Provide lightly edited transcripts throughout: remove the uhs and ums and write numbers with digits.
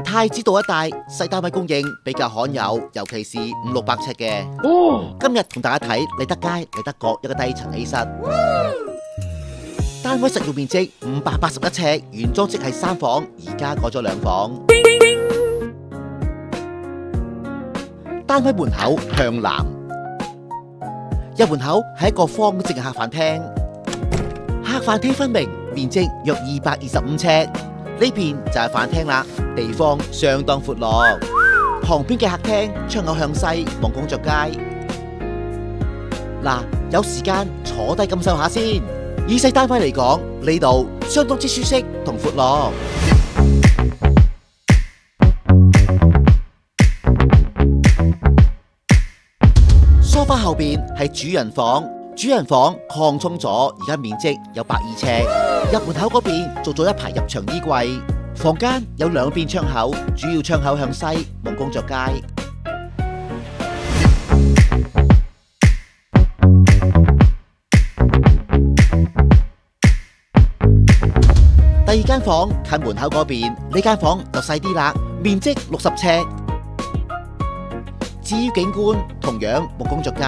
太子道一帶細單位供應比較罕有，尤其是500-600尺嘅。今日同大家睇利德街利德閣一個低層 A 室，單位實用面積581尺，原裝即係3房，而家改咗2房。單位門口向南，入門口係一個方正嘅客飯廳，客飯廳分明，面積約225尺。呢邊就係飯廳啦，地方相當闊落。旁邊嘅客廳窗口向西望工作街。嗱，有時間坐低感受下先。以細單位嚟講，呢度相當之舒適同闊落。梳化後邊係主人房，主人房擴充咗，而家面積有120尺。入門口嗰邊做咗一排入牆衣櫃，房間有2邊窗口，主要窗口向西望工作街。第二間房近門口嗰邊，呢間房就細啲啦，面積60尺。至於景觀，同樣望工作街。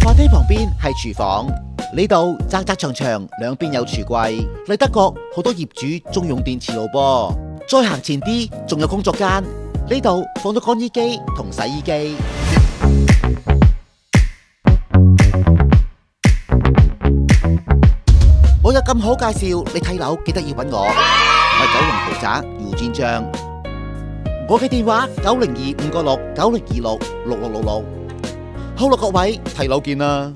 飯廳旁邊係廚房，呢度窄窄長長，兩邊有櫥櫃。利德閣好多業主中用電磁爐噃。再行前啲，仲有工作間，呢度放咗乾衣機同洗衣機。我有咁好介紹，你睇樓記得要揾我。我係九龍豪宅姚戰將，我嘅電話90259690266666。好啦，各位睇樓見啦。